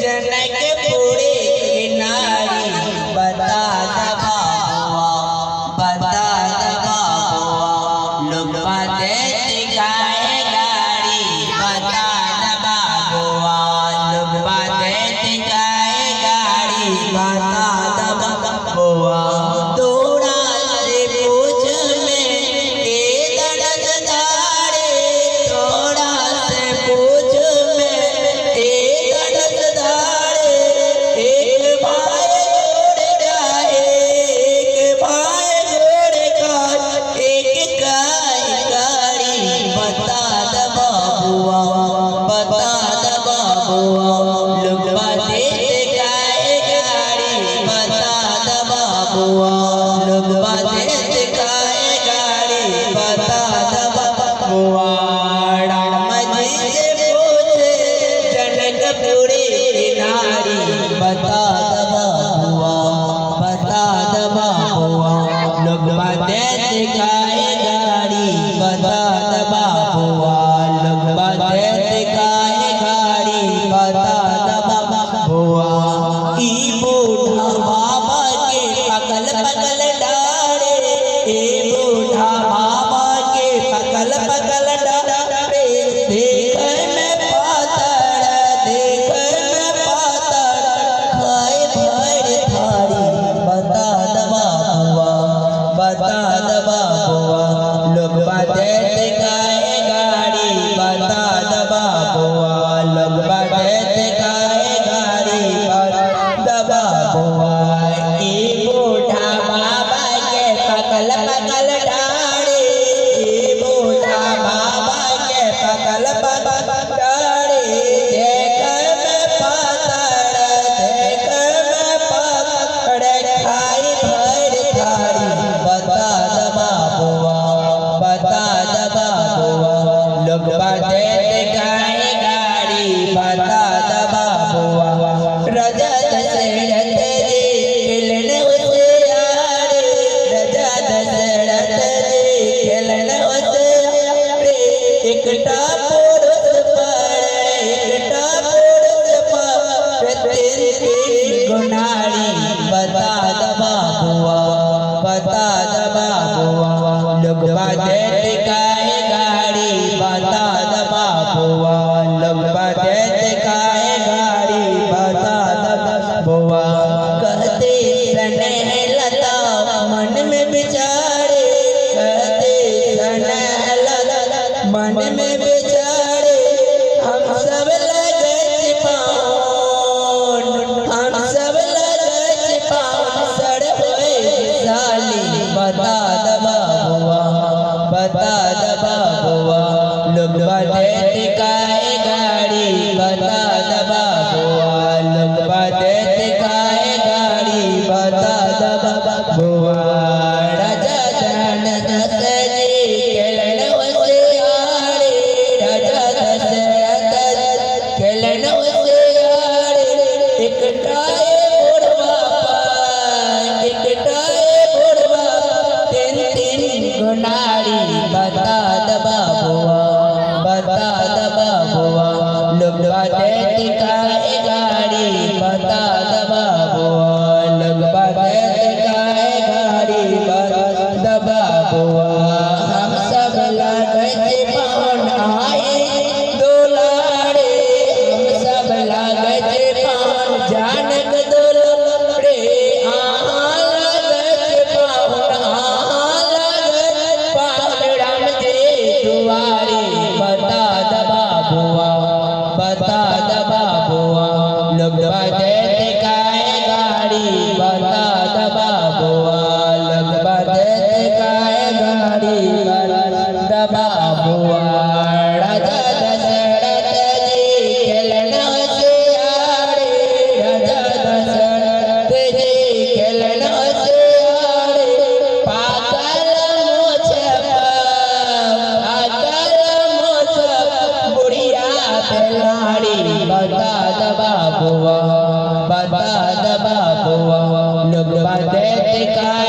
जनकपुरी की नारी बता दबा लोग बातें गाए गाड़ी बता दबा लोग बातें गाए गाड़ी बता दबा थोड़ा से पूछ में के दर्द धारे थोड़ा से पूछ में के दर्द धारे एक भाई जोड़ गाए एक भाई जोड़ गाए एक गाय गाड़ी बता दबा लोग बातें गाए गाड़ी बता दबा लोग बातें गाए गाड़ी बता दबा राम जी से पूछे जनकपुरी की नारी बता दबा लोग बातें गाए गाड़ी बता दबा लोग बातें गाए गाड़ी बता दबा ई बूढ़ा बाबा के पकल पकल डारे ए बूढ़ा बाबा के पकल पकल डारे देख में पातर खाए भर थारी बता दबा लोग बातें गाए गाड़ी बता दबा लोग बातें गाए गाड़ी बता दबा ई बूढ़ा बाबा के पकल पकल डारे ई बूढ़ा बाबा के पकल पकल डारे देख में पातर खाई भर थारी बता दबा लोग बातें गाए गाड़ी बता दबा राजा दशरथ जी खेलन होशियारे राजा दशरथ जी खेलन होशियारे एकटा पुरुष पर तीन गुनारी बता दबा लोग बातें गाए गाड़ी बता दबा लोग बातें गाए गाड़ी बता दबा कहते स्नेह लता मन में विचारे कहते स्नेह लता मन में विचारे हम सब लगे सड़ हुए साली बता दबा लोग बातें गाए गाड़ी बता दबा लोग बातें गाए गाड़ी बता दबा राजा दशरथ जी खेलन होशियारे राजा दशरथ खेलन होशियारे एकटा तीन गुनारी बता दबा लोग बातें गाए गाड़ी बता दबा लोग बातें गाए गाड़ी बता दबा हम सब लगे पावन आए दुलारे हम सब लगे पावन जानक दुलारे राम जी दुआरे बता दबा लोग बातें गाए गाड़ी बता दबा लोग बातें गाए गाड़ी बता दबा राजा दशरथ जी खेलन होशियारे राजा दशरथ जी खेलन होशियारे पागल मोछ बुढ़िया बेलाड़ी बता दबा लोग बातें गाए